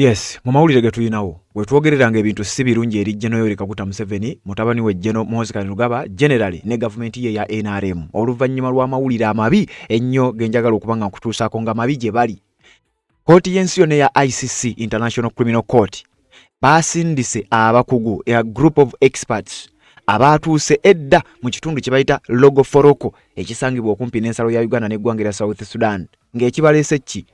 Yes, mu mawulire ge tulinawo bwe twogereranga ebintu si birungi eri General Yoweri Kaguta Museveni mutabani we General Muhoozi Kainerugaba generally ne gavumenti ye ya NRM oluvannyuma lw'amawulire amabi ennyo ge njagala okuba nga nkutuusaako nga mabi gye bali. Kooti y'ensi yonna ya ICC International Criminal Court baasindise abakugu a group of experts abaatuuse edda mu kitundu kye bayita Logoforoko ekisangibwa okumpi n'ensalo ya Uganda n'eggwanga erya South Sudan ng'ekibaleese ki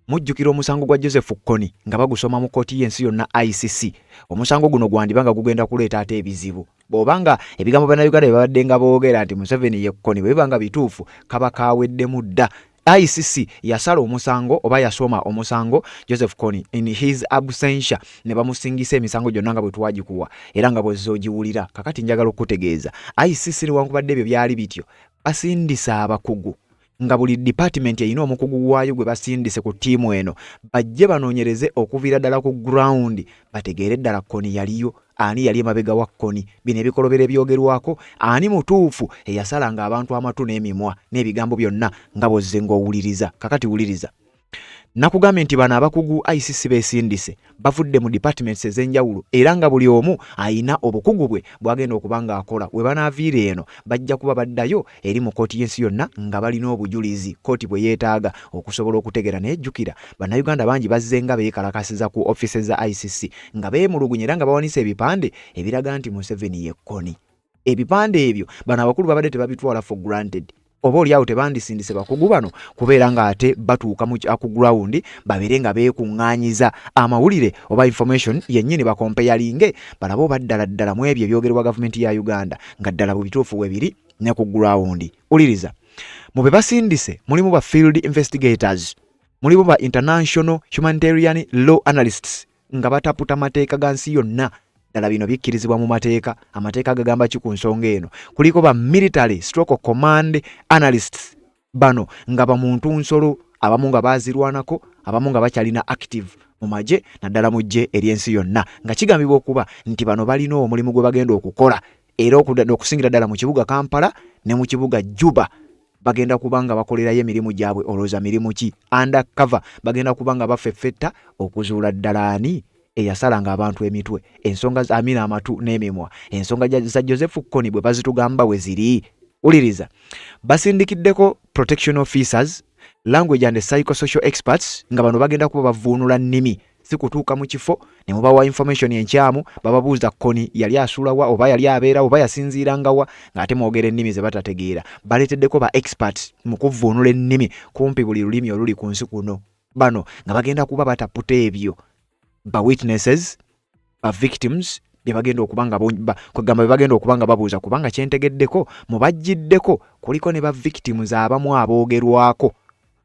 mujjukira omusango gwa Joseph Kony nga bagusoma mu kooti y'ensi yonna ICC. Omusango guno gwandibanga gugenda kuleeta ate ebizibu bw'obanga ebigambo bannayuganda babadde nga boogera nti Museveni ye Kony bwe bibanga bituufu kaba kaweddemu dda. ICC yasala omusango oba yasoma omusango Joseph Kony in his absentia ne bamusingisa emisango gyonna nga bwe twagikuwa era nga bw'ozze ogiwulira. Kakati njagala okutegeeza ICC newankubadde ebyo byali bityo basindisa abakugu nga buli department yayina omukugu waayo gwe basindise ku tiimu eno bajje banoonyereze okuviira ddala ku ground bategeere ddala Kony yaliyo ani yali emabega wa Kony bino ebikolobero ebyogerwako ani mutuufu eyasalanga abantu amatu n'emimwa n'ebigambo byonna nga bw'ozze ng'owuliriza. Kakati wuliriza nakugambye nti bano abakugu ICC beesindise bavudde mu departments ez'enjawulo era nga buli omu ayina obukugu bwe bw'agenda okuba ng'akola we banaaviira eno bajja kuba baddayo eri mu kooti y'ensi yonna nga balina obujulizi kooti bwe yeetaaga okusobola okutegera n'ejjukira bannayuganda bangi bazze nga beekalakasiza ku offices za ICC nga beemulugunya era nga bawanise ebipande ebiraga nti Museveni ye Kony. Ebipande ebyo bano abakulu babadde tebabitwala for granted oba oliawo tebandisindise bakugu bano kubeera nga ate batuuka mu ku ground babeere nga beekuŋŋaanyiza amawulire oba information yennyini bakompeyalinge balabe oba ddala mu ebyo ebyogerwa gavumenti ya Uganda nga ddala bwe bituufu we biri ne ku ground. Uliriza mu be basindise mulimu ba field investigators mulimu ba international humanitarian law analysts nga bataputa amateeka ga nsi yonna ddala bino bikkirizibwa mu mateeka amateeka agagamba ki ku nsonga eno. Kuliko ba military stroke command analysts bano nga bamuntu nsolo abamu nga bazirwanako abamu nga bakyalina active mu magye naddala mu ggye ery'ensi yonna nga kigambibwa okuba nti bano balina omulimu gwe bagenda okukola era okusingira ddala mu kibuga Kampala ne mu kibuga Juba bagenda kubanga bakolerayo emirimu gyabwe olowooza mirimu ki undercover bagenda kubanga bafeffetta okuzuula ddala ani eyasalanga abantu emitwe ensonga za amina amatu n'emimwa ensonga za Joseph Kony bwe bazitugamba we ziri. Uliriza basindikiddeko protection officers language and psychosocial experts nga bano bagenda kuba bavuunula nnimi si kutuuka mu kifo ne mubawa information enkyamu bababuuza Kony yali asulawa oba yali abeera oba yasinziirangawa ng'ate mwogera ennimi ze batategeera. Baleeteddeko ba experts mu kuvuunula ennimi kumpi buli lulimi oluli ku nsi kuno bano nga bagenda kuba bataputa ebyo ba witnesses ba victims bye bagenda okubanga kwegamba bye bagenda okubanga babuuza kubanga kyentegeddeko mubajjiddeko kuliko ne ba victims abamu aboogerwako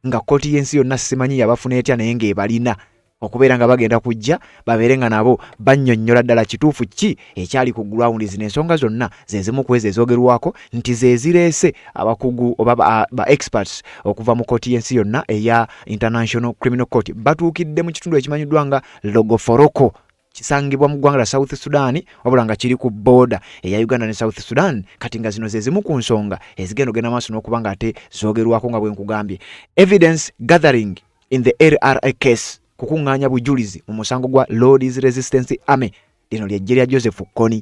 nga kooti y'ensi yonna simanyi yabafuna etya naye ng'ebalina okubeera nga bagenda kujja babeere nga nabo bannyonnyola ddala kituufu ki ekyali ku ground zino ensonga zonna ze zimu ku ezo ezoogerwako nti ze zireese abakugu oba ba experts okuva mu kooti y'ensi yonna eya International Criminal Court batuukidde mu kitundu ekimanyiddwa nga Logoforoko kisangibwa mu ggwanga la South Sudan wabula nga kiri ku border eya Uganda ne South Sudan. Kati nga zino ze zimu ku nsonga ezigenda ogenda maaso n'okuba nga ate zoogerwako nga bwe nkugambye. Evidence gathering in the LRA case kukuŋŋaanya bujulizi mu musango gwa Lord's Resistance Army lino ly'eggye lya Joseph Kony.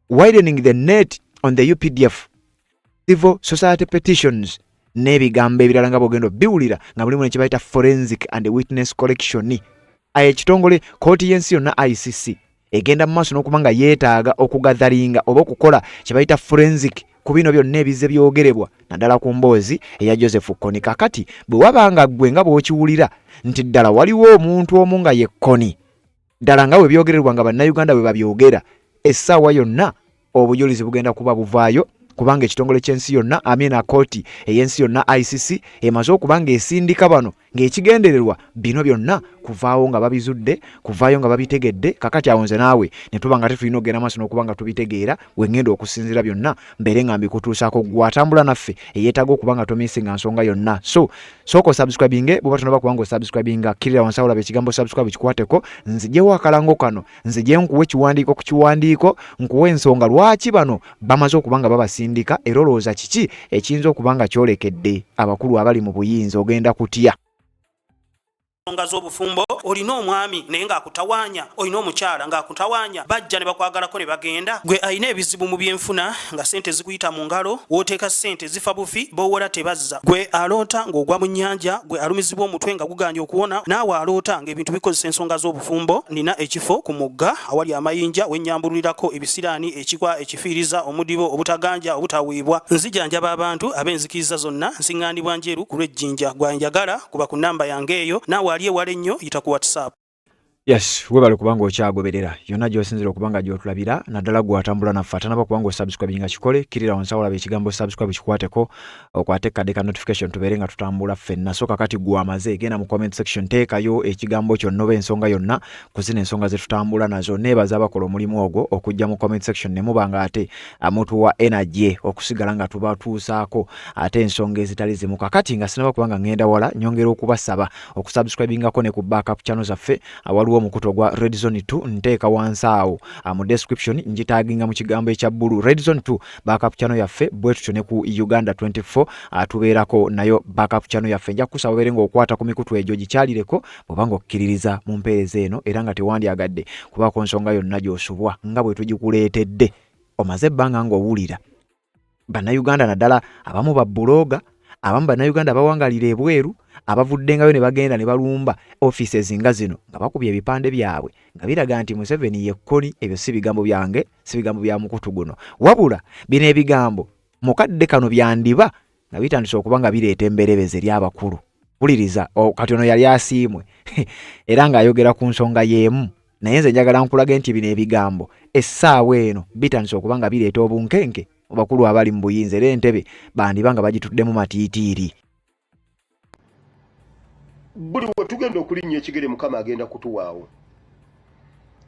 Widening the net on the UPDF civil society petitions n'ebigambo ebirala nga bw'ogenda biwulira nga mulimu ne kye bayita forensic and witness collection. Ekitongole kooti y'ensi yonna ICC egenda mu maaso n'okuba nga yeetaaga okugatharinga oba okukola kye bayita forensic ku bino byonna ebizze byogerebwa naddala ku mboozi eya Joseph Kony. Kakati bwe wabanga ggwe nga bw'okiwulira nti ddala waliwo omuntu omu nga ye Kony ddala nga bwe byogererwa nga bannayuganda bwe babyogera essaawa yonna obujulizi bugenda kuba buvaayo kubanga ekitongole ky'ensi yonna amina kooti ey'ensi yonna ICC emaze okuba ng'esindika bano ng'ekigendererwa bino byonna kuvaawo nga babizudde kuvaayo nga babitegedde. Kakati awo nze naawe ne tuba nga tetulina okugenda maaso n'okuba nga tubitegeera we ngenda okusinziira byonna mbeere nga mbikutuusaako gw'atambula naffe eyeetaaga okuba nga tomisinga nsonga yonna. So sooka osubscribinge bw'oba tonaba kubanga osubscribinga kirira wansi awo olaba ekigambo subscribe kikwateko nzijewo akalango kano nzije nkuwe ekiwandiiko ku kiwandiiko nkuwe ensonga lwaki bano bamaze okuba nga babasindika era olowooza kiki ekiyinza okuba nga kyolekedde abakulu abali mu buyinza ogenda kutya. ensonga z'obufumbo olina omwami naye ng'akutawaanya olina omukyala ng'akutawaanya bajja ne bakwagalako ne bagenda gwe alina ebizibu mu byenfuna nga sente zikuyita mu ngalo w'oteeka sente zifa bufi b'owola tebazza gwe aloota ng'ogwa mu nnyanja gwe alumizibwa omutwe nga guganja okuwona naawe aloota ng'ebintu bikozesa ensonga z'obufumbo nina ekifo ku mugga awali amayinja wennyambulirako ebisiraani ekikwa ekifiiriza omudibo obutaganja obutaweebwa nzijanjaba abantu ab'enzikiriza zonna nsiŋŋaanibwa njeru ku lw'ejjinja gwanjagala kuba ku nnamba yange eyo naawe ali ewala ennyo yita ku WhatsApp. Yes, webale kubanga okyagoberera yonna gy'osinzira okubanga gy'otulabira naddala gw'atambula naffe atanaba kubanga osubscribinga kikole kirira wansi awo olaba ekigambo subscribe kikwateko okwate kadde ka notification tubeere nga tutambula ffenna so kakati gw'amaze genda mu comment section teekayo ekigambo kyonna oba ensonga yonna ku zino ensonga ze tutambula nazo neebaza abakola omulimu ogwo okujja mu comment section ne muba nga ate mutuwa energy okusigala nga tubatuusaako ate ensonga ezitali zimu kakati nga sinaba kubanga ngenda wala nyongera okubasaba okusubscribingako ne ku backup channel zaffe awaliwo omukuto gwa Red Zone 2 nteeka wansi awo mu description njitaginga mu kigambo ekya bbulu Red Zone 2 backup channel yaffe bwe tutyo ne ku Uganda 24 tubeerako nayo backup channel yaffe nja kusaba obeere ng'okwata ku mikutu egyo gikyalireko bw'obanga okkiririza mu mpeereza eno era nga tewandyagadde kubaako nsonga yonna gy'osubwa nga bwe tugikuleetedde omaze ebbanga ng'owulira bannayuganda naddala abamu babbuloga abamu bannayuganda abawangalira ebweru abavuddengayo ne bagenda ne balumba offices nga zino nga bakubye ebipande byabwe nga biraga nti Museveni yekkoni ebyo si bigambo byange si bigambo bya mukutu guno wabula bino ebigambo mukadde kano byandiba nga bitandise okuba nga bireeta emberebeze ly'abakulu wuliriza kati ono yali asiimwe era ng'ayogera ku nsonga y'emu naye nze njagala nkulage nti bino ebigambo essaawa eno bitandise okuba nga bireeta obunkenke bakulu abali mu buyinza era entebe bandiba nga bagituddemu matiitiiri buli we tugenda okulinnya ekigere mukama agenda kutuwaawo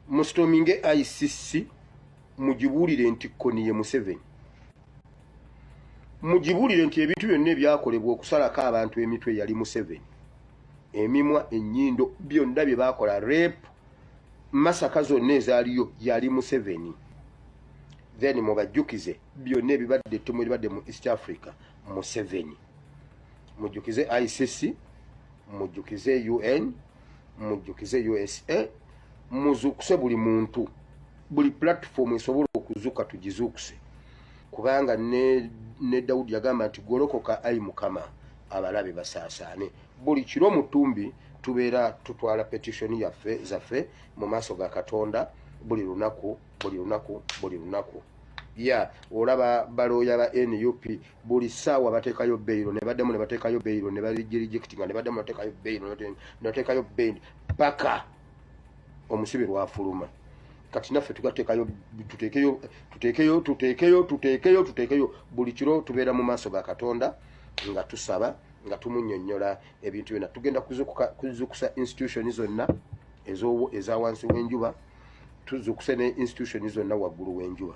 musitominge ICC mugibuulire nti kkoni ye Museveni mugibuulire nti ebintu byonna ebyakolebwa okusalako abantu emitwe yali Museveni emimwa ennyindo byonna bye baakola rape masaka zonna ezaaliyo yali Museveni then mubajjukize byonna ebibadde ettomo eribadde mu East Africa Museveni mujjukize ICC mujjukize UN mujjukize USA muzukuse buli muntu buli platform esobola okuzuka tugizukuse kubanga ne Daudi yagamba nti golokoka ayi mukama abalabe basaasaane buli kiro mutumbi tubeera tutwala petition yaffe zaffe mu maaso ga Katonda buli lunaku ya olaba baloya ba NUP buli sawa batekayo bailo ne baddemu ne batekayo bailo ne balijectinga ne baddemu batekayo bailo ne batekayo bend paka omusibe lwafuluma kati naffe tugatekayo tutekeyo buli kiro tubeera mu maaso ga Katonda nga tusaba nga tumunnyonnyola ebintu byonna tugenda kuzukusa institution zonna eza wansi w'enjuba tuzukuse ne institution zonna waggulu w'enjuba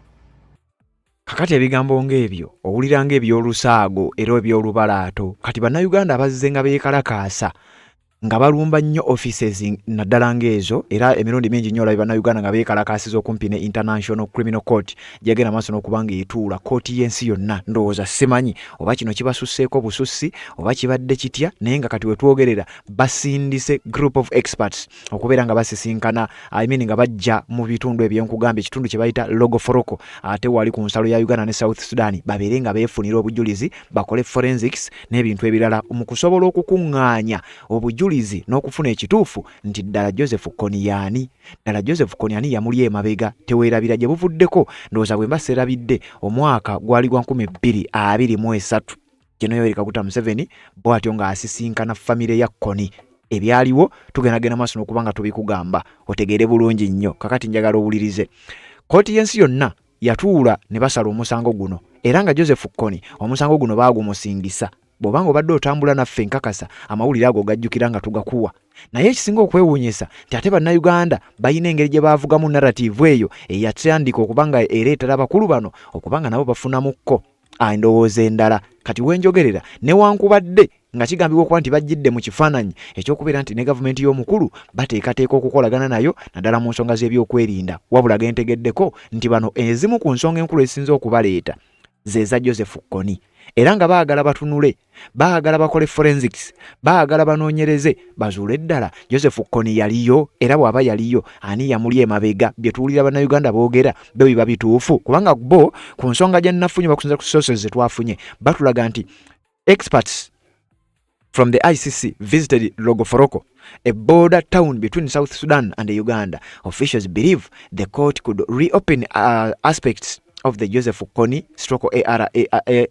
kakati ebigambo ng'ebyo owulira ng'ebyolusaago era ebyolubalaato kati bannayuganda abazze nga beekalakaasa nga balumba nnyo offices naddala ng'ezo era emirundi mingi nnyo olaba bannayuganda nga beekalakaasiza okumpi ne International Criminal Court gyegenda maaso n'okuba ng'etuula kooti y'ensi yonna ndowooza simanyi oba kino kibasusseeko bususi oba kibadde kitya naye nga kati we twogerera basindise group of experts okubeera nga basisinkana nga bajja mu bitundu ebyenkugambye ekitundu kye bayita Logoforoko ate wali ku nsalo ya Uganda ne South Sudan babeere nga beefunira obujulizi bakole forensics n'ebintu ebirala mu kusobola okukuŋŋaanya obujulizi n'okufuna ekituufu nti ddala Joseph Kony yaani ddala Joseph Kony ani yamuli emabega teweerabira gye buvuddeko ndowooza bwe mba serabidde omwaka gwali gwa 2023 General Yoweri Kaguta Museveni bw'atyo ng'asisinkana famire ya Kony ebyaliwo tugendagenda maaso n'okuba nga tubikugamba otegeere bulungi nnyo kakati njagala owulirize kooti y'ensi yonna yatuula ne basala omusango guno era nga Joseph Kony omusango guno baagumusiingisa bw'obanga obadde otambula naffe nkakasa amawulire ago gajjukira nga tugakuwa naye ekisinga okwewuunyisa nti ate bannayuganda balina engeri gye baavugamu narrative eyo eyatandika okuba nga ereetera abakulu bano okuba nga nabo bafunamukko endowooza endala kati wenjogerera newankubadde nga kigambibwa okuba nti bajjidde mu kifaananyi ekyokubeera nti ne gavumenti y'omukulu bateekateeka okukolagana nayo naddala mu nsonga z'ebyokwerinda wabula gentegeddeko nti bano ezimu ku nsonga enkulu ezisinza okubaleeta ze za Joseph Kony era nga baagala batunule, baagala bakole forensics, baagala banoonyereze bazuule ddala Joseph Kony yaliyo, era bw'aba yaliyo ani yamuli emabega, bye tuwulira bannayuganda boogera byo biba bituufu, kubanga bo ku nsonga gye nnafunye bakusinza ku sources ze twafunye batulaga nti experts from the ICC visited Logoforoko, a border town between South Sudan and Uganda. Officials believe the court could reopen aspects of the Joseph Kony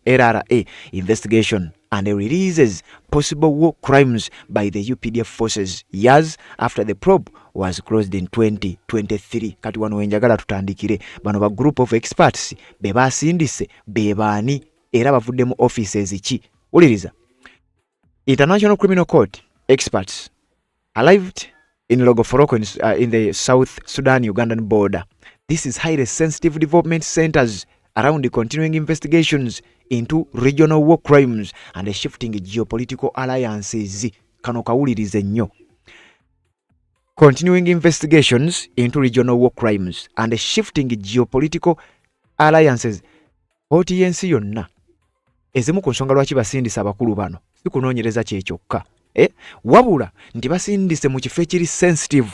LRA investigation and releases possible war crimes by the UPDF forces years after the probe was closed in 2023. Kati wano wenjagala tutandikire bano ba group of experts be basindise be baani era bavuddemu offices ki. Uliriza, International Criminal Court experts arrived in Logoforoko in the South Sudan-Ugandan border. This is highly sensitive development centers around the continuing investigations into regional war crimes and the shifting geopolitical alliances. Kano kawulirize nnyo. Continuing investigations into regional war crimes and the shifting geopolitical alliances. OTNC yonna ezimu ku nsonga lwaki basindisa abakulu bano si kunoonyereza kyekyokka, wabula nti basindise mu kifo ekiri sensitive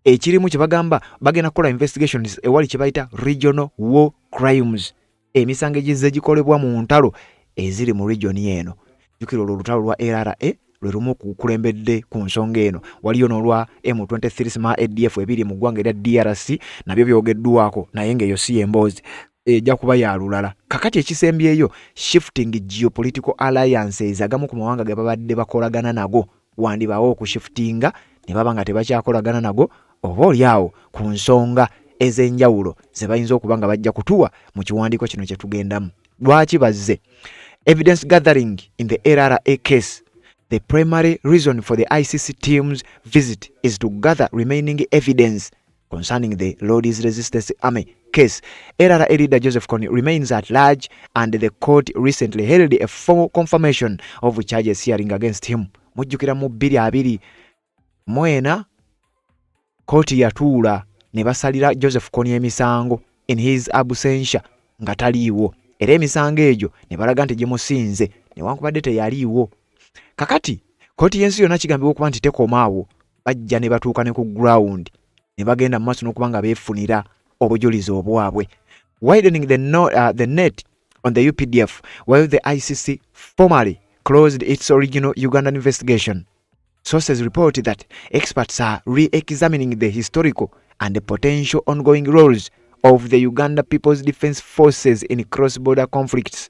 ekirimu kye bagamba bagenda kukola investigations ewali kye bayita regional war crimes, emisango egizze gikolebwa mu ntalo eziri mu region eno. Jukira olutalo lwa LRA lwe lumu kukulembedde ku nsonga eno, waliyo n'olwa M23 Sima ADF ebiri mu ggwanga erya DRC nabyo byogeddwako naye ng'eyo si emboozi ejja kuba ya lulala. Kakati ekisembyeyo shifting geopolitical alliances agamu ku mawanga ge babadde bakolagana nago wandibaawo okushiftinga ne baba nga tebakyakolagana nago oba olyawo ku nsonga ez'enjawulo ze bayinza okuba nga bajja kutuwa mu kiwandiiko kino kye tugendamu. Lwaki bazze? Evidence gathering in the LRA case. The primary reason for the ICC team's visit is to gather remaining evidence concerning the Lord's Resistance Army case. LRA leader Joseph Kony remains at large and the court recently held a full confirmation of charges hearing against him. Mujjukira mu 2024 koti yatuula ne basalira Joseph Kony emisango in his absentia nga taliiwo, era emisango egyo ne balaga nti gimusinze newankubadde teyaliiwo. Kakati koti y'ensi yonna kigambibwa okuba nti tekomaawo, bajja ne batuuka ne ku ground ne bagenda mu maaso n'okuba nga beefunira obujulizi obwabwe. Widening the net on the UPDF while the ICC formally closed its original Ugandan investigation. Sources report that experts are re-examining the historical and the potential ongoing roles of the Uganda People's Defense Forces in cross-border conflicts.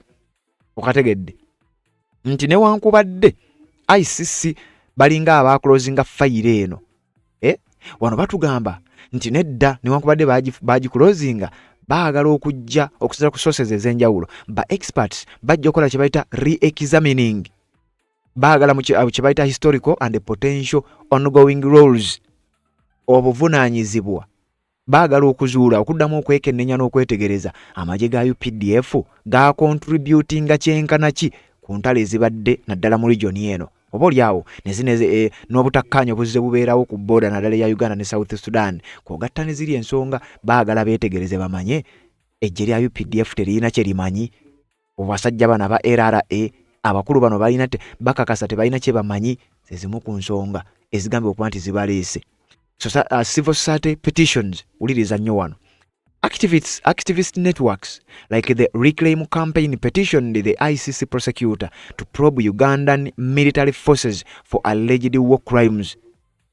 Okategedde nti newankubadde ICC balinga abaclosinga fayire eno, wano batugamba nti nedda newankubadde bagiclosinga baagala okujja okusira ku sources ez'enjawulo, ba experts bajja okukola kye bayita re-examining, baagala mu kye bayita historical and the potential ongoing roles, obuvunaanyizibwa baagala okuzuula okuddamu okwekennenya n'okwetegereza amagye ga UPDF ga contributinga kyenkana ki ku ntalo ezibadde naddala mu region eno, oba olyawo nezine n'obutakkaanya obuzze bubeerawo ku border naddala ya Uganda ne South Sudan. Kwogatta ne ziri ensonga baagala beetegereze bamanye eggye lya UPDF terina kye limanyi, obasajja bano aba LRA abakulu bano balina bakakasa tebalina kye bamanyi, zezimu ku nsonga ezigambibwa okuba nti zibaleese. Civil society petitions, uliriza nnyo wano. Activist networks like the Reclaim Campaign petitioned the ICC prosecutor to probe Ugandan military forces for alleged war crimes,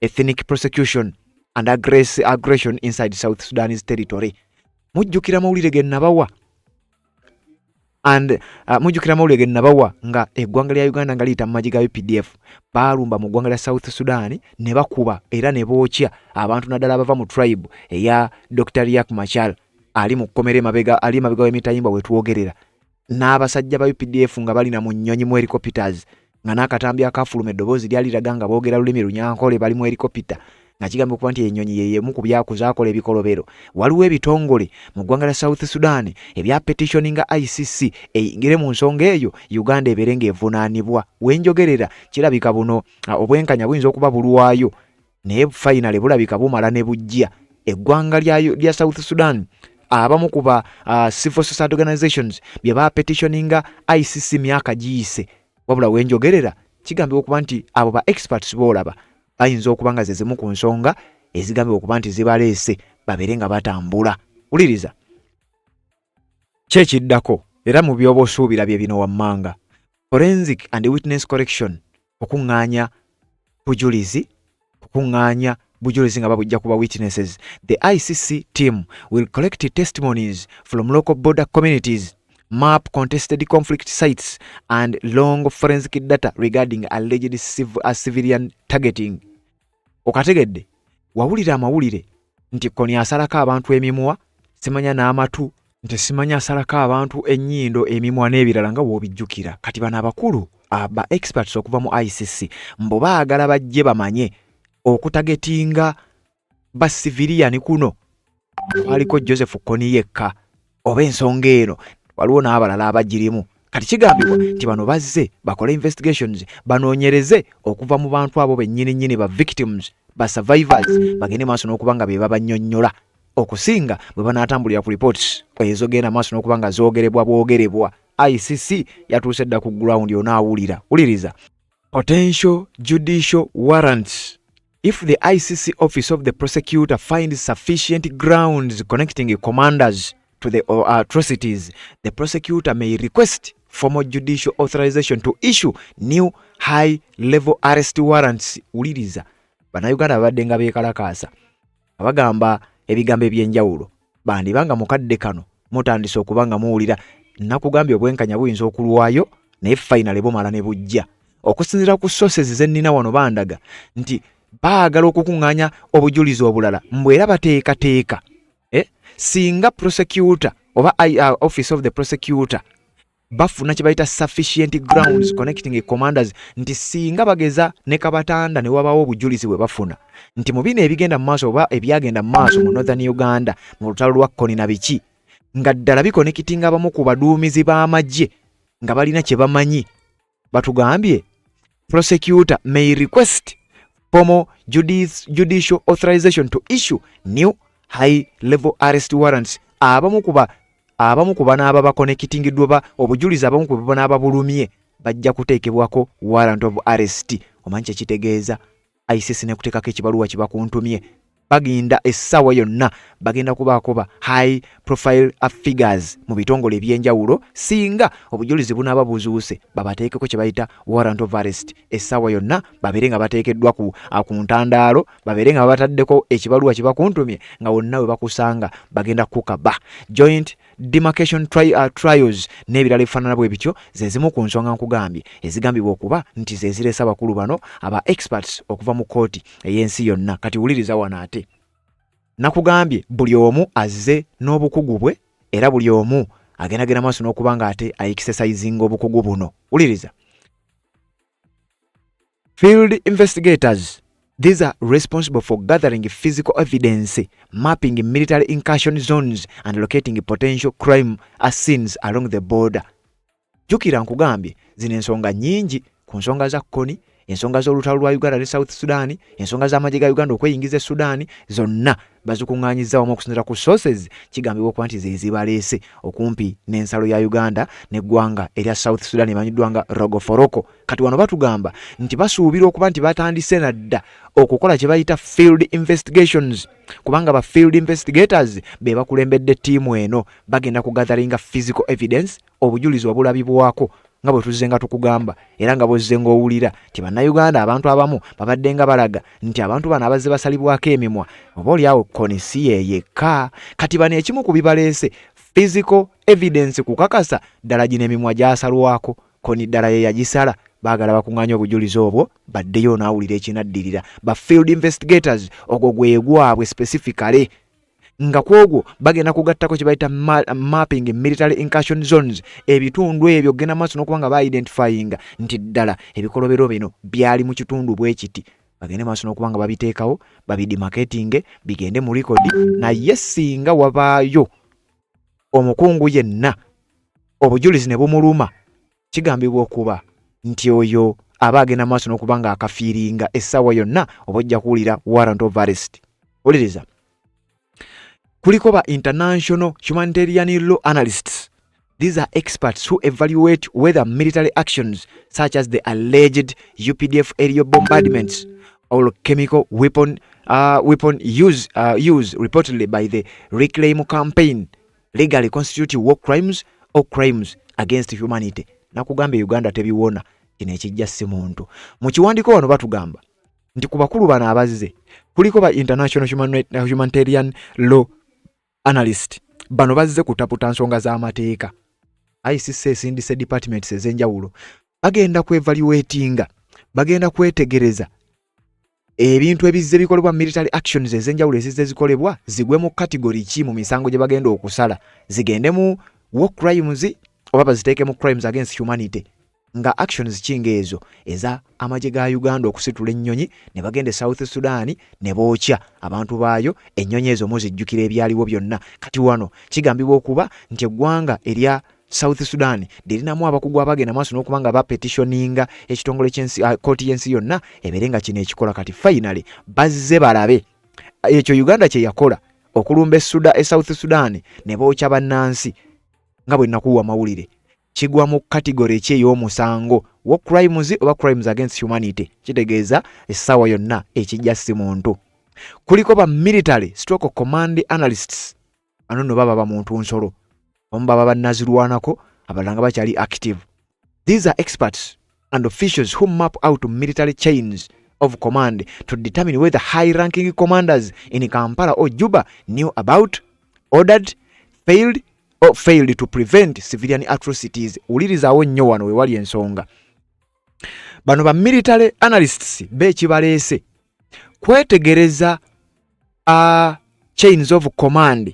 ethnic persecution and aggression inside South Sudanese territory. Mujjukira mawulire ge nabawa nga eggwanga lya Uganda nga liyita mu magye ga UPDF baalumba mu ggwanga lya South Sudan ne bakuba era ne bookya abantu naddala abava mu tribe eya Dr. Riek Machar ali mu kkomera emabega w'emitayimbwa wetwogerera, n'abasajja ba UPDF nga balina mu nnyonyi mu helicopters nga n'akatambi akafuluma eddoboozi lyali liraga nga boogera lulimi Lunyankole bali mu helicopter nga kigambibwa okuba nti ennyonyi yeyemu ku byakuzaakola ebikolobero. Waliwo ebitongole mu ggwanga lya South Sudan ebya petitioninga ICC eyingire mu nsonga eyo Uganda ebeere ng'evunaanibwa. Wenjogerera kirabika buno obwenkanya buyinza okuba bulwayo naye finally bulabika bumala ne bujja. Eggwanga lya South Sudan abamu kuba civil society organizations bye ba petitioninga ICC myaka giyise wabula wenjogerera kigambibwa okuba nti abo ba experts boolaba bayinza okuba nga zezimu ku nsonga ezigambibwa okuba nti zibaleese babeere nga batambula. Wuliriza kyekiddako era mu byoba osuubira bye bino wammanga forensic and witness correction okuŋŋaanya bujulizi nga babujja kuba witnesses. The ICC team will collect testimonies from local border communities, map contested conflict sites and long forensic data regarding alleged civilian targeting. Okategedde wawulira amawulire nti Kony asalako abantu emimwa simanya n'amatu nti simanya asalako abantu ennyindo emimwa n'ebirala nga w'obijjukira. Kati bano abakulu aba experts okuva mu ICC mbo baagala bajje bamanye okutagetinga ba civilian kuno waliko Joseph Kony yekka oba ensonga eno waliwo n'abalala abagirimu. Kati kigambibwa nti bano bazze bakole investigations banoonyereze okuva mu bantu abo bennyini ba victims ba survivors bagende maaso n'okuba nga be babannyonnyola okusinga bwe banaatambulira ku reports ezogenda maaso n'okuba nga bwogerebwa. ICC yatuuse dda ku ground yonaawulira. Wuliriza potential judicial warrants. If the ICC Office of the Prosecutor finds sufficient grounds connecting commanders to the atrocities, the prosecutor may request formal judicial authorization to issue new high-level arrest warrants. Uliriza bannayuganda babadde nga beekalakaasa abagamba ebigambo eby'enjawulo bandibanga mukadde kano mutandise okuba nga muwulira nakugambye obwenkanya buyinza okulwayo naye finally bumala ne bujja. Okusinziira ku sources zennina wano bandaga nti baagala okukuŋŋaanya obujulizi obulala mbwera bateekateeka singa prosecutor oba office of the prosecutor bafuna kye bayita sufficient grounds connecting commanders nti singa bageza ne kabatanda ne wabawo obujulizi bwe bafuna nti mu bino ebigenda mu maaso oba ebyagenda mu maaso mu Northern Uganda mu lutalo lwa Kony na biki nga ddala bikonekitinga abamu ku baduumizi b'amagye nga balina kye bamanyi batugambye prosecutor may request formal judicial authorization to issue new high-level arrest warrants. Abamu kuba n'aba bakonekitingiddwa ba obujulizi abamu kuba n'aba bulumye bajja kuteekebwako warrant of arrest. Omanyi kitegeeza ICC ne kuteekako ekibaluwa kibakuntumye bagenda essaawa yonna bagenda kuba high profile figures mu bitongole ebyenjawulo singa obujulizi bunaaba buzuuse babateekeko kye bayita warrant of arrest essaawa yonna babeere nga bateekeddwa ku ntandaalo babeere nga bataddeko ekibaluwa kibakuntumye nga wonna we bakusanga bagenda kukaba. Joint demarcation trials n'ebirala ebifaanana bwe bityo ze zimu ku nsonga nkugambye ezigambibwa okuba nti ze zireesa abakulu bano aba experts okuva mu kooti ey'ensi yonna. Kati wuliriza wano ate nakugambye buli omu azze n'obukugu bwe era buli omu agendagenda maaso n'okuba nga ate exercising obukugu buno. Wuliriza field investigators, these are responsible for gathering physical evidence, mapping military incursion zones and locating potential crime scenes along the border. Jukira nkugambye zino ensonga nnyingi ku nsonga za Kony, ensonga z'olutalo lwa Uganda ne South Sudan, ensonga z'amagye ga Uganda okweyingiza Sudan, zonna bazikuŋŋaanyiza wamu okusinziira ku sources kigambibwa okuba nti ze zibaleese okumpi n'ensalo ya Uganda n'eggwanga erya South Sudan emanyiddwa nga Rogoforoko. Kati wano batugamba nti basuubira okuba nti batandise nadda okukola kye bayita field investigations kubanga ba field investigators be bakulembedde ttiimu eno bagenda kugatharinga physical evidence obujulizi obulabibwako nga bwe tuzze nga tukugamba era nga bozze ng'owulira nti bannayuganda abantu abamu babadde nga balaga nti abantu bano abazze basalibwako emimwa oba oliawo Kony si yekka. Kati bano ekimu ku bibaleese physical evidence kukakasa ddala gino emimwa gyasalwako Kony ddala ye yagisala baagala bakuŋŋaanya obujulizi obwo baddeyo naawulira ekinaddirira ba field investigators ogwo gwe gwabwe specifically nga kwogwo bagenda kugattako kye bayita mapping military incursion zones ebitundu ebyo genda maaso n'okuba nga ba-identifyinga nti ddala ebikolobero bino byali mu kitundu bwe kiti bagende maaso n'okuba nga babiteekawo babidimarketinge bigende mu likodi naye singa wabaayo omukungu yenna obujulizi ne bumuluma kigambibwa okuba nti oyo aba agenda maaso n'okuba nga akafiiringa essaawa yonna oba ojja kuwulira warrant of arrest. Oliriza Kuliko ba international humanitarian law analysts. These are experts who evaluate whether military actions such as the alleged UPDF aerial bombardments or chemical weapon use reportedly by the Reclaim campaign legally constitute war crimes or crimes against humanity. Nakugamba Uganda tebiwona kino ekijja si muntu. Mu kiwandiiko wano batugamba nti ku bakulu bano abazze kuliko ba international humanitarian law analyst bano bazze kutaputa nsonga z'amateeka. ICC esindise departments ez'enjawulo bagenda kwevaluatinga, bagenda kwetegereza ebintu ebizze bikolebwa military actions ez'enjawulo ezizze zikolebwa zigwe mu category ki mu misango gye bagenda okusala, zigende mu war crimes oba baziteeke mu crimes against humanity. Nga actions kinga ezo eza amagye ga Uganda okusitula ennyonyi ne bagende South Sudan ne bookya abantu baayo, ennyonyi ezo muzijjukira ebyaliwo byonna. Kati wano kigambibwa okuba nti eggwanga erya South Sudan lirinamu abakugu abagenda maaso n'okuba nga bapetitioninga ekitongole ky'ensi kooti y'ensi yonna ebeerenga kino ekikola. Kati finally bazze balabe ekyo Uganda kye yakola okulumba South Sudan ne bookya bannansi nga bwe nakuwa mawulire kigwa mu category ki ey'omusango war crimes oba crimes against humanity. Kitegeeza essaawa yonna ekijja si muntu. Kuliko ba military stroke command analysts, ano no baba ba muntu nsolo omu baba bannazirwanako abalanga bakyali active. These are experts and officials who map out military chains of command to determine whether high-ranking commanders in Kampala or Juba knew about, ordered, failed to prevent civilian atrocities. Ulirizawo nnyo wano we wali ensonga. Bano ba military analysts beekibaleese kwetegereza chains of command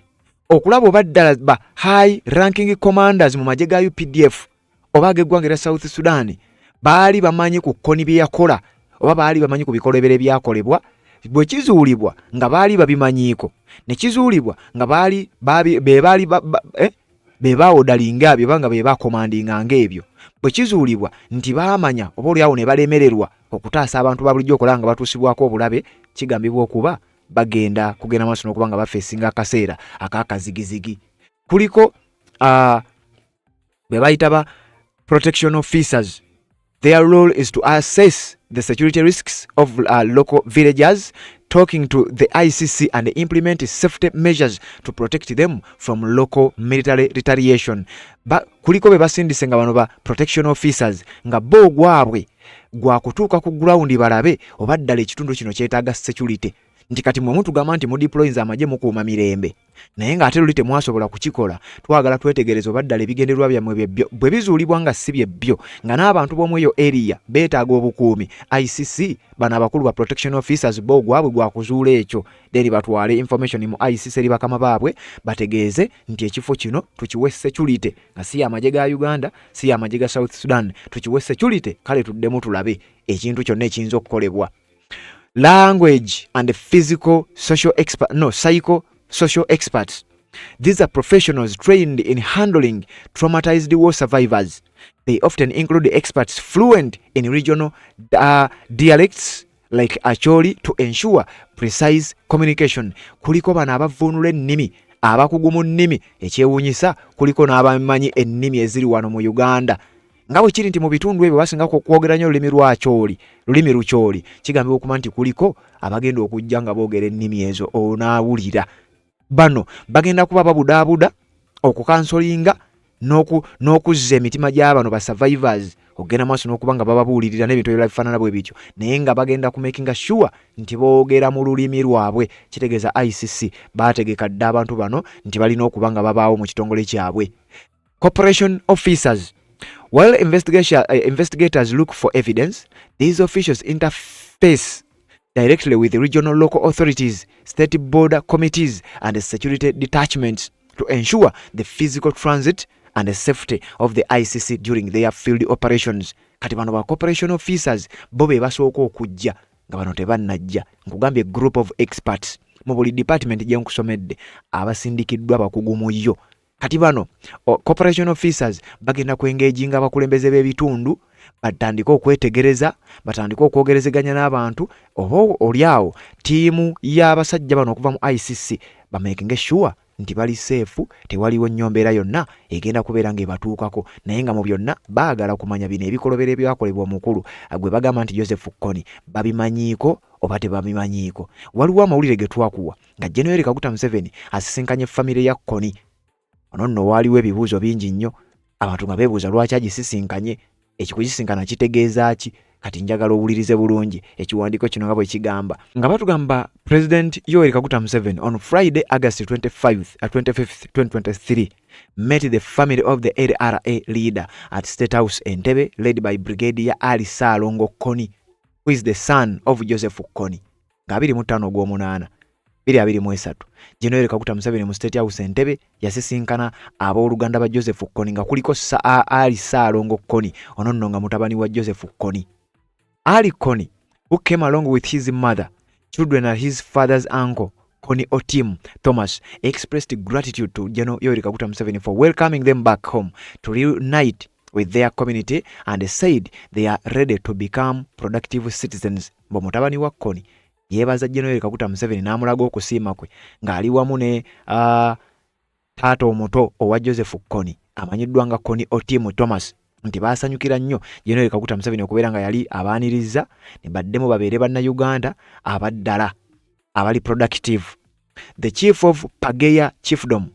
okulaba oba ddala ba high ranking commanders mu magye ga UPDF oba ag'eggwanga erya South Sudan baali bamanyi ku kkoni bye yakola oba baali bamanyi ku bikolebere byakolebwa. Bwe kizuulibwa nga baali babimanyiiko ne kizuulibwa nga baali be baodalinga bye banga be bakomandinga ng'ebyo. Bwe kizuulibwa nti baamanya oba oliawo ne balemererwa okutaasa abantu ba bulijjo okola nga batuusibwako obulabe, kigambibwa okuba bagenda kugenda maaso n'okuba nga bafeesinga akaseera ak'akazigizigi. Kuliko be bayita ba protection officers. Their role is to assess the security risks of local villagers, talking to the ICC and implement safety measures to protect them from local military retaliation. Kuliko be basindise nga bano ba protection officers nga bo gwabwe gwa kutuuka ku ground balabe oba ddala ekitundu kino kyetaaga security. Nti kati mwe muntu gamba nti mu deployinza amagye mukuuma mirembe naye ng'ate luli temwasobola kukikola, twagala twetegereza oba ddala ebigendererwa byammwe byebyo. Bwe bizuulibwa nga si byebbyo nga n'abantu b'omu eyo area beetaaga obukuumi, ICC bano abakulu ba protection officers bo gwabwe gwa kuzuula ekyo, then batwale information mu ICC eri bakama baabwe bategeeze nti ekifo kino tukiwe security nga si amagye ga Uganda, si amagye ga South Sudan, tukiwe security, kale tuddemu tulabe ekintu kyonna ekiyinza okukolebwa. Language and psycho-social experts. These are professionals trained in handling traumatized war survivors. They often include experts fluent in regional dialects like Acholi to ensure precise communication. Kuliko bana abavunula ennimi, abakugu mu nnimi, ekyewuunyisa kuliko n'abamanyi ennimi eziri wano mu Uganda. Nga bwe kiri nti mu bitundu ebyo basinga okwogera nnyo lulimi Lukyoli, kigambibwa okuba nti kuliko abagenda okujja nga boogera ennimi ezo onaawulira. Bano bagenda kuba babudaabuda okukansolinga n'okuzza emitima gy'abano ba survivors okugenda maaso n'okuba nga bababuulirira n'ebintu ebirala bifaanana bwe bityo, naye nga bagenda kumakinga sure nti boogera mu lulimi lwabwe. Kitegeeza ICC baategeka dda abantu bano nti balina okuba nga babaawo mu kitongole kyabwe. Corporation officers. While investigators look for evidence, these officials interface directly with the regional local authorities, state border committees, and security detachments to ensure the physical transit and the safety of the ICC during their field operations. Kati bano ba corporation officers bo be basooka okujja nga bano tebannajja. Nkugambye group of experts mu buli department gye nkusomedde abasindikiddwa bakugu mu yo. Kati bano corporation officers bagenda kwengeejinga abakulembeze b'ebitundu, batandika okwetegereza, batandika okwogerezeganya n'abantu, oba oliawo tiimu y'abasajja bano okuva mu ICC bamaking sure nti bali seefu, tewaliwo nnyombeera yonna egenda kubeera ng'ebatuukako, naye nga mu byonna baagala kumanya bino ebikolobero ebyakolebwa omukulu gwe bagamba nti Joseph Kony babimanyiiko oba tebabimanyiiko. Waliwo amawulire ge twakuwa nga General Kaguta Museveni asisinkanye famire ya Kony. Ono nno waaliwo ebibuuzo bingi nnyo, abantu nga beebuuza lwaki agisisinkanye, ekikugisinkana kitegeeza ki? Kati njagala owulirize bulungi ekiwandiiko kino nga bwe kigamba, nga batugamba President Yoweri Kaguta Museveni on Friday, August 25th, 2023 met the family of the LRA leader at State House Entebbe, led by Brigadier Ali Saalongo Kony, who is the son of Joseph Kony. Nga 25 Ogw'omunaana 2023 General Kaguta Museveni mu State House Entebbe yasisinkana abooluganda ba Joseph Kony nga kuliko Ali Saalongo Kony, ono nno nga mutabani wa Joseph Kony. Ali Kony, who came along with his mother, children and his father's uncle, Kony Otim Thomas, expressed gratitude to General Yoweri Kaguta Museveni for welcoming them back home to reunite with their community, and said they are ready to become productive citizens. Mutabani wa Kony yeebaza General Yoweri Kaguta Museveni n'amulaga okusiima kwe ng'ali wamu ne taata omuto owa Joseph Kony amanyiddwa nga Kony Otim Thomas nti baasanyukira nnyo General Kaguta Museveni okubeera nga yali abaaniriza ne baddemu babeere bannayuganda abaddala abali productive. The chief of Pageya Chiefdom,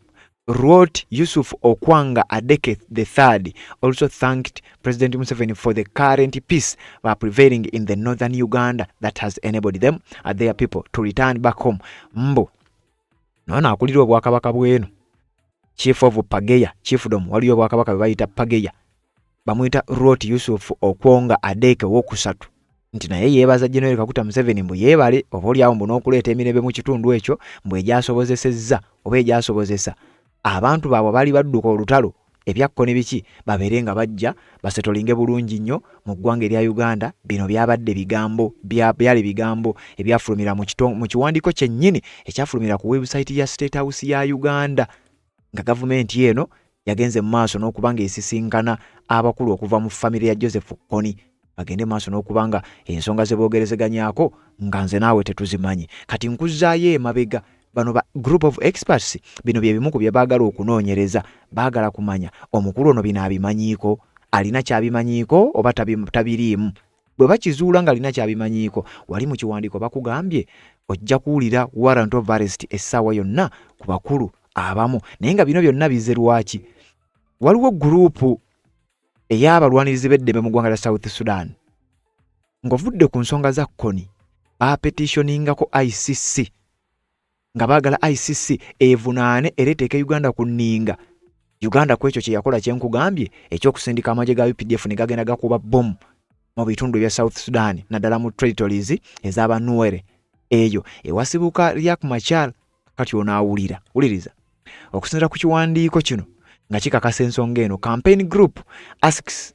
Ruot Yusuf Okwanga Adeke III, also thanked President Museveni for the current peace prevailing in the northern Uganda that has enabled them and their people to return back home. Mbo naona akulira obwakabaka bwenu. Chief of Pageya Chiefdom, waliyo obwakabaka bwe bayita Pageya, bamuyita Ruot Yusuf Okwanga Adeke wokusatu, nti naye yeebaza General Kaguta Museveni mbu yeebale oba oli awo mbu n'okuleeta emirembe mu kitundu ekyo mbu egyasobozesezza oba egyasobozesa abantu baabwe bali badduka olutalo ebya Kony biki babeere nga bajja basetolinge bulungi nnyo mu ggwanga erya Uganda. Bino byabadde bigambo byali bigambo ebyafulumira mu kiwandiiko kyennyini ekyafulumira ku website ya State House ya Uganda, nga gavumenti eno yagenze mu maaso n'okuba nga esisinkana abakulu okuva mu famire ya Joseph Kony, bagende maaso n'okuba nga ensonga ze boogerezeganyaako nga nze naawe tetuzimanyi. Kati nkuzzaayo emabega bano ba group of experts, bino bye bimu ku bye baagala okunoonyereza, baagala kumanya omukulu ono bino abimanyiiko, alina kyabimanyiiko oba tabiriimu. Bwe bakizuula nga alina kyabimanyiiko, wali mu kiwandiiko bakugambye ojja kuwulira warrant of arrest essaawa yonna ku bakulu abamu. Naye nga bino byonna bize lwaki? Waliwo gurupu ey'abalwanirizi b'eddembe mu ggwanga lya South Sudan ng'ovudde ku nsonga za Kony bapetitioningako ICC nga baagala ICC evunaane era eteeke Uganda ku nninga. Uganda ku ekyo kye yakola kye nkugambye ekyokusindika amagye ga UPDF ne gagenda gakuba bomu mu bitundu bya South Sudan naddala mu territories ez'aba Nuer, eyo ewasibuka Riek Machar. Kati onaawulira, wuliriza okusinziira ku kiwandiiko kino nga kikakasa ensonga eno. Campaign group asks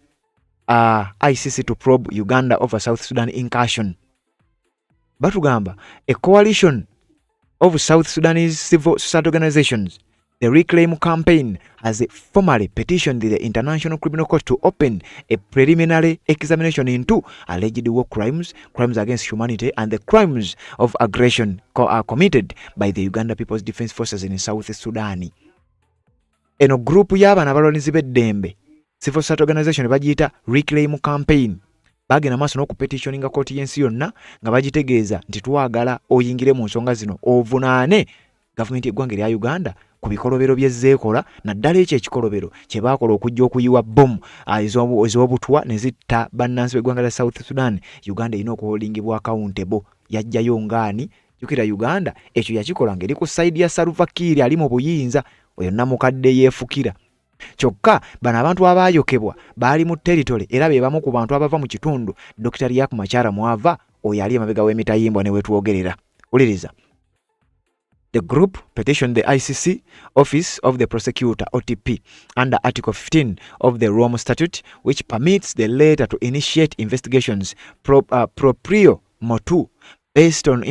ICC to probe Uganda over South Sudan incursion. Batugamba a coalition of South Sudanese civil society organizations, the Reclaim Campaign, has formally petitioned the International Criminal Court to open a preliminary examination into alleged war crimes, crimes against humanity, and the crimes of aggression committed by the Uganda People's Defense Forces in South Sudan. Eno group y'abaana abalwanirizi b'eddembe civil society organization bagiyita Reclaim Campaign bagenda maaso n'okupetitioninga kooti y'ensi yonna nga bagitegeeza nti twagala oyingire mu nsonga zino ovunaane gavumenti y'eggwanga erya Uganda ku bikolobero by'ezzeekola, naddala ekyo ekikolobero kye baakola okujja okuyiwa bomu ez'obutwa ne zitta bannansi b'eggwanga lya South Sudan. Uganda erina okuholdingibwa accountable. Yajjayo ngaani? Jukira Uganda ekyo yakikola ng'eri ku sayidi ya Salva Kiir ali mu buyinza, oyo namukadde yeefukira. Kyokka bano abantu abaayokebwa baali mu territory era be bamu ku bantu abava mu kitundu Dr. Riek Machar mwava oyo ali emabega w'emitayimbwa ne wetwogerera. Uliriza. The group petitioned the ICC Office of the Prosecutor OTP under Article 15 of the Rome Statute, which permits the latter to initiate investigations proprio motu based on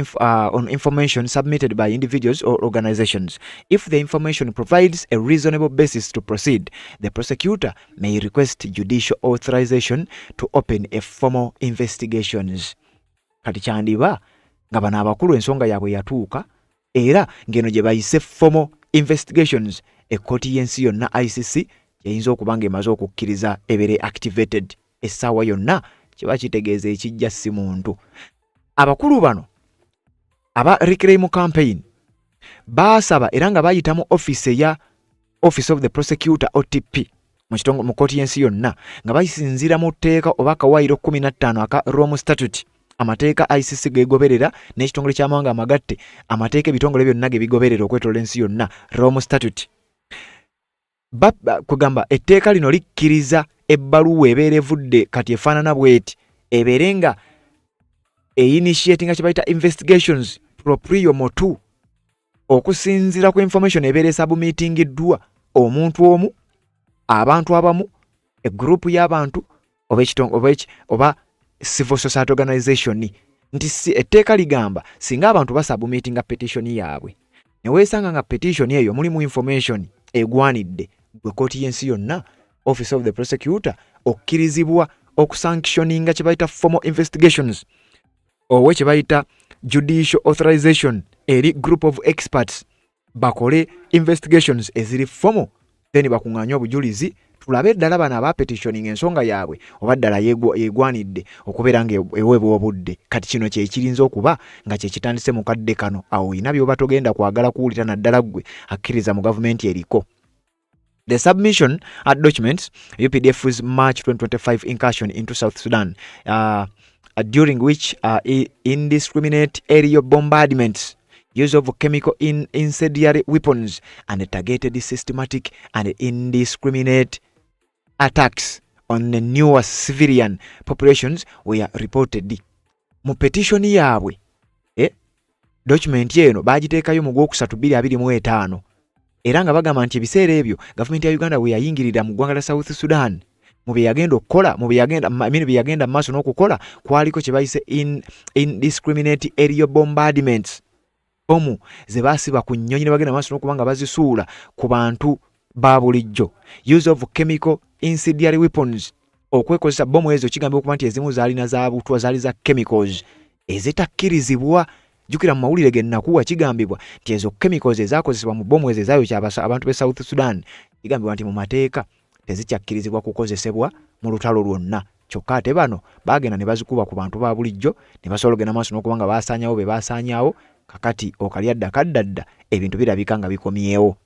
information submitted by individuals or organizations. If the information provides a reasonable basis to proceed, the prosecutor may request judicial authorization to open a formal investigations. Kati kyandiba nga bano abakulu ensonga yaabwe yatuuka era ngeno gye bayise formal investigations ekkooti y'ensi yonna ICC yayinza okuba ng'emaze okukkiriza ebere activated essaawa yonna kiba kitegeeza ekijja si muntu. Abakulu bano aba Reclaim Campaign baasaba era nga bayitamu Office of the Prosecutor OTP mu kkooti y'ensi yonna nga bayisinzira mu tteeka oba akawaayiro 15 aka Rome Statute, amateeka ICC gegoberera n'ekitongole ky'amawanga amagatte, amateeka ebitongole byonna ge bigoberera okwetooloola ensi yonna, Rome Statute. Kugamba etteeka lino likkiriza ebbaluwa ebeera evudde kati efaanana bw'eti ebeere nga initiating kye bayita investigations proprio motu okusinziira ku information ebeera esubmitingiddwa omuntu omu, abantu abamu, egrupu y'abantu oba civil society organization. Nti si etteeka ligamba singa abantu basubmitinga petition yaabwe ne weesanga nga petition eyo mulimu information egwanidde, gwe kkooti y'ensi yonna, Office of the Prosecutor okkirizibwa okusanctioninga kye bayita formal investigations owe kye bayita judicial authorization eri group of experts bakole investigations eziri formal, then bakuŋŋaanya obujulizi tulabe ddala bano aba petitioning ensonga yaabwe oba ddala yeegwanidde okubeera nga eweebwa obudde. Kati kino kye kirinza okuba nga kye kitandise mu kadde kano, awo olina by'oba togenda kwagala kuwulira naddala ggwe akkiriza mu gavumenti eriko. The submission at documents UPDF's March 2025 incursion into South Sudan, during which indiscriminate aerial bombardments, use of chemical incendiary weapons, and targeted systematic and indiscriminate attacks on the newer civilian populations were reported. Mu petition yaabwe document eno bagiteekayo mu Gwokusatu 2025 era nga bagamba nti ebiseera ebyo gavumenti ya Uganda bwe yayingirira mu ggwanga lya South Sudan mu bye yagenda okukola bye yagenda mu maaso n'okukola kwaliko kye bayise indiscriminate aerial bombardments, bomu ze baasiba ku nnyonyi ne bagenda maaso n'okuba nga bazisuula ku bantu ba bulijjo. Use of chemical incendiary weapons, okwekozesa bomu ezo kigambibwa okuba nti ezimu zaalina zaabutwa zaali za chemicals ezitakkirizibwa. Jukira mu mawulire ge nnakuwa kigambibwa nti ezo chemicals ezaakozesebwa mu bomu ezo ezaayo abantu be South Sudan kigambibwa nti mu mateeka tezikyakkirizibwa kukozesebwa mu lutalo lwonna. Kyokka ate bano baagenda ne bazikuba ku bantu ba bulijjo ne basobola ogenda maaso n'okuba nga baasaanyaawo be baasaanyaawo, kakati okalyadda kaddadda ebintu birabika nga bikomyewo.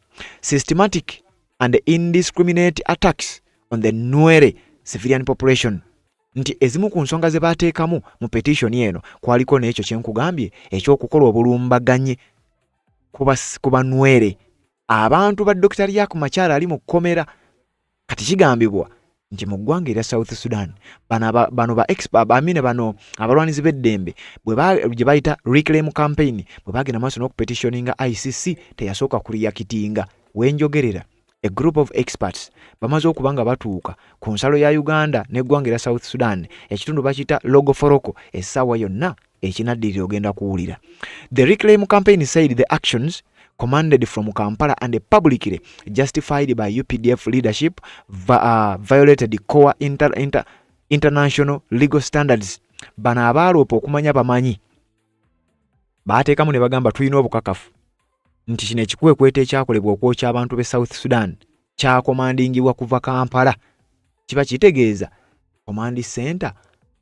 Systematic and indiscriminate attacks on the Nuer civilian population, nti ezimu ku nsonga ze baateekamu mu petition eno kwaliko n'ekyo kye nkugambye eky'okukola obulumbaganye ku Banuere, abantu ba Dr. Riek Machar ali mu kkomera. Kati kigambibwa nti mu ggwanga erya South Sudan bano abalwanizi b'eddembe gye bayita Reclaim Campaign bwe bagenda maaso n'okupetitioninga ICC teyasooka kuliyakitinga. Wenjogerera a group of experts bamaze okuba nga batuuka ku nsalo ya Uganda n'eggwanga erya South Sudan, ekitundu bakiyita Logoforoko, essaawa yonna ekinaddirira ogenda kuwulira. The Reclaim Campaign said the actions commanded from Kampala and publicly justified by UPDF leadership violated core international legal standards. Bano abaaloopa okumanya bamanyi baateekamu ne bagamba tulina obukakafu nti kino ekikwekweta ekyakolebwa okwokya abantu be South Sudan kyakomandingibwa kuva Kampala. Kiba kitegeeza command center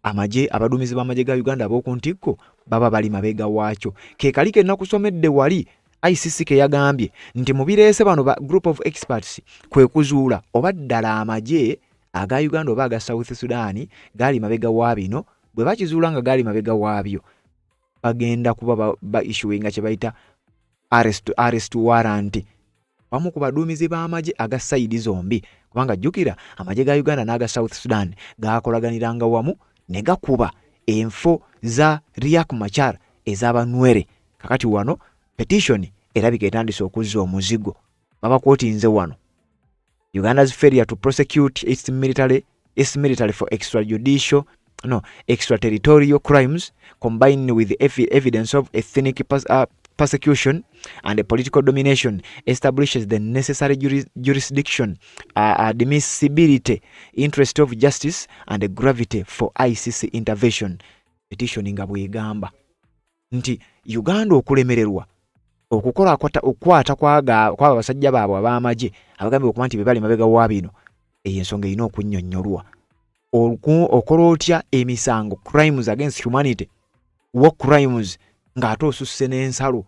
amagye abaduumizi b'amagye ga Uganda ab'oku ntikko baba bali mabega waakyo. Ke kali ke nakusomedde wali ICC ke yagambye nti mu bireese bano ba group of experts kwe kuzuula oba ddala amagye aga Uganda oba aga South Sudan gaali mabega waabino. Bwe bakizuula nga gaali mabega waabyo bagenda kuba ba issuing kye bayita arrest warrant wamu ku baduumizi b'amagye aga sayidi zombi, kubanga jjukira amagye ga Uganda n'aga South Sudan gaakolaganiranga wamu ne gakuba enfo za Riek Machar ez'Abanuere. Kakati wano petition erabika etandise okuzza omuzigo. Baba kwotinze wano Uganda's failure to prosecute its military for extraterritorial crimes combined with the evidence of ethnic persecution and political domination establishes the necessary jurisdiction, admissibility, interest of justice and gravity for ICC intervention. Petitioning bwegamba nti Uganda okulemererwa okukola okwata kwaba abasajja baabwe ab'amagye abagambye okuba nti be bali mabega wa bino, eyo ensonga erina okunnyonnyolwa. Okola otya emisango crimes against humanity, war crimes, ng'ate osusse n'ensalo,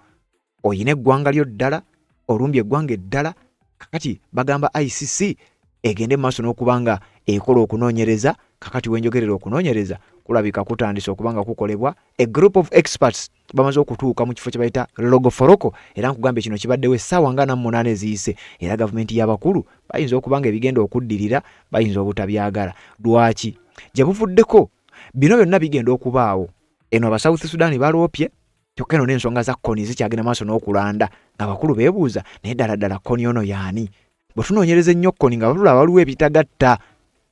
oyina eggwanga lyo ddala, olumbye eggwanga eddala, kakati bagamba ICC egende maaso n'okuba nga ekola okunoonyereza. Kakati wenjogerera okunoonyereza kulabika kutandise okuba nga kukolebwa. A group of experts bamaze okutuuka mu kifo kye bayita Logoforoko, era nkugambye kino kibaddewo essaawa nga 48 eziyise, era gavumenti y'abakulu bayinza okuba nga ebigenda okuddirira, bayinza obutabyagala. Lwaki? Gye buvuddeko bino byonna bigenda okubaawo. Eno aba South Sudan baloopye, kyokka eno n'ensonga za Kony zikyagenda maaso n'okulanda, ng'abakulu beebuuza naye ddala ddala Kony ono y'ani? Bwe tunoonyereza ennyo Kony nga batulaba waliwo ebitagatta,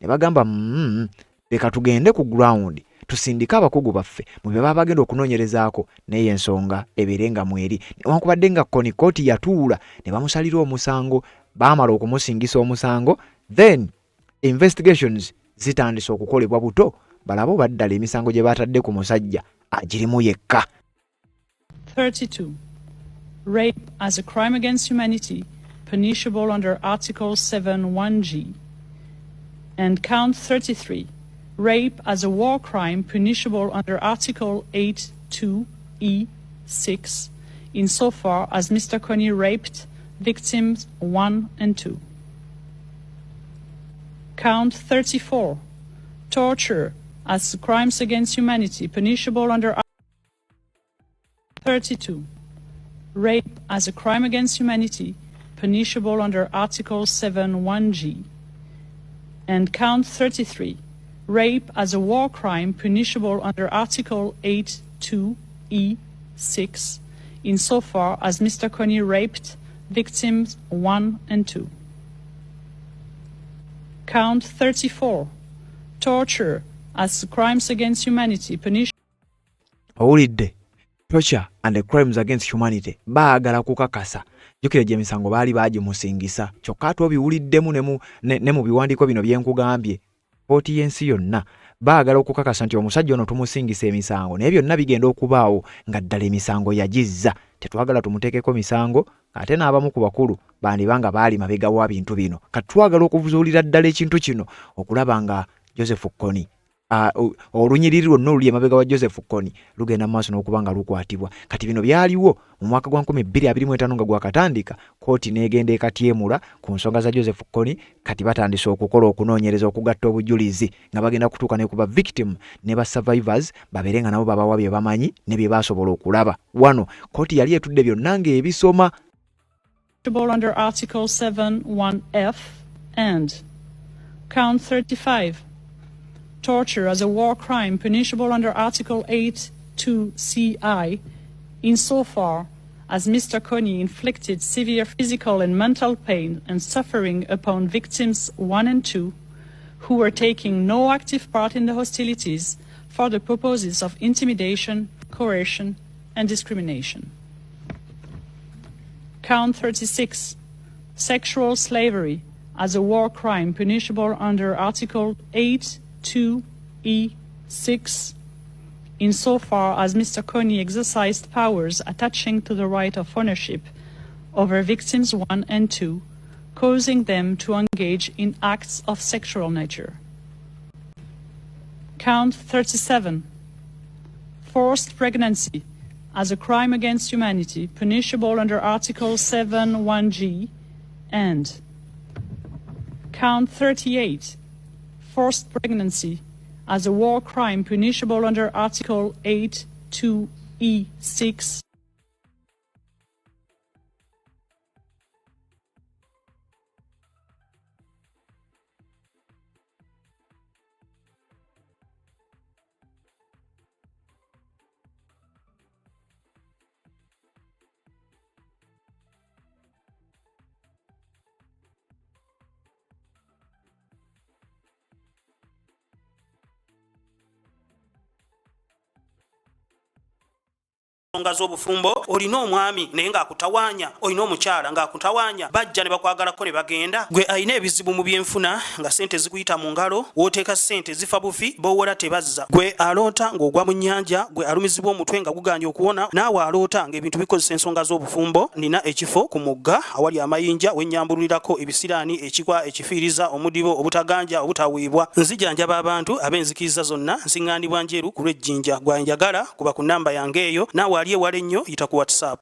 ne bagamba leka tugende ku ground tusindike abakugu baffe mu bye baba bagenda okunoonyerezaako, naye ensonga ebeere nga mweri. Newankubadde nga Kony kooti yatuula ne bamusalira omusango, baamala okumusingisa omusango, then investigations zitandise okukolebwa buto, balabo baddala emisango gye batadde ku musajja agirimu yekka. 32. Rape as a crime against humanity, punishable under Article 7(1)(g). And count 33. Rape as a war crime, punishable under Article 8(2)(e)(6), insofar as Mr. Kony raped victims 1 and 2. Count 34. Torture as crimes against humanity, punishable under 32. Rape as a crime against humanity, punishable under Article 7(1)(g). And count 33. Rape as a war crime, punishable under Article 8(2)(e)(6), insofar as Mr. Kony raped victims 1 and 2. Count 34. Torture as crimes against humanity, punishable. Owulidde? Torture and the crimes against humanity baagala kukakasa. Jjukira gye emisango baali baagimusingisa, kyokka ate obiwuliddemu ne mu biwandiiko bino bye nkugambye, kkooti y'ensi yonna baagala okukakasa nti omusajja ono tumusingisa emisango, naye byonna bigenda okubaawo nga ddala emisango yagizza. Tetwagala tumuteekeko misango, ate n'abamu ku bakulu bandibanga baali mabega wa bintu bino. Kati twagala okuzuulira ddala ekintu kino okulaba nga Joseph Kony olunyiriri lwonna oluli emabega wa Joseph Kony lugenda mu maaso n'okuba nga lukwatibwa. Kati bino byaliwo mu mwaka gwa 2025 nga gwakatandika, kkooti n'egenda ekatyemula ku nsonga za Joseph Kony. Kati batandise okukola okunoonyereza okugatta obujulizi nga bagenda kutuuka ne ku ba victim ne ba survivors babeere nga nabo babawa bye bamanyi ne bye baasobola okulaba. Wano kkooti yali etudde byonna ng'ebisoma. Under Article 7(1)(f) and count 35. Torture as a war crime, punishable under Article 8(2)(ci), insofar as Mr. Kony inflicted severe physical and mental pain and suffering upon victims 1 and 2, who were taking no active part in the hostilities for the purposes of intimidation, coercion, and discrimination. Count 36. Sexual slavery as a war crime, punishable under Article 8(2)(e)(6), insofar as Mr. Kony exercised powers attaching to the right of ownership over victims 1 and 2, causing them to engage in acts of sexual nature. Count 37. Forced pregnancy as a crime against humanity, punishable under Article 7(1)(g), and count 38. Forced pregnancy as a war crime, punishable under Article 8(2)(e)(6). ensonga z'obufumbo olina omwami naye ng'akutawanya olina omukyala ng'akutawanya bajja ne bakwagalako ne bagenda gwe alina ebizibu mu byenfuna nga sente zikuyita mu ngalo w'oteeka sente zifa bufi b'owola tebazza gwe aloota ng'ogwa mu nnyanja gwe alumizibwa omutwe nga guganye okuwona naawe aloota ng'ebintu bikozesa ensonga z'obufumbo nina ekifo ku mugga awali amayinja wennyambulirako ebisiraani ekikwa ekifiiriza omudibo obutaganja obutaweebwa nzijanjaba abantu ab'enzikiriza zonna nsiŋŋaanibwa njeru ku lw'ejjinja gwanjagala kuba ku nnamba yange eyo naawe ali ewala ennyo yita ku WhatsApp.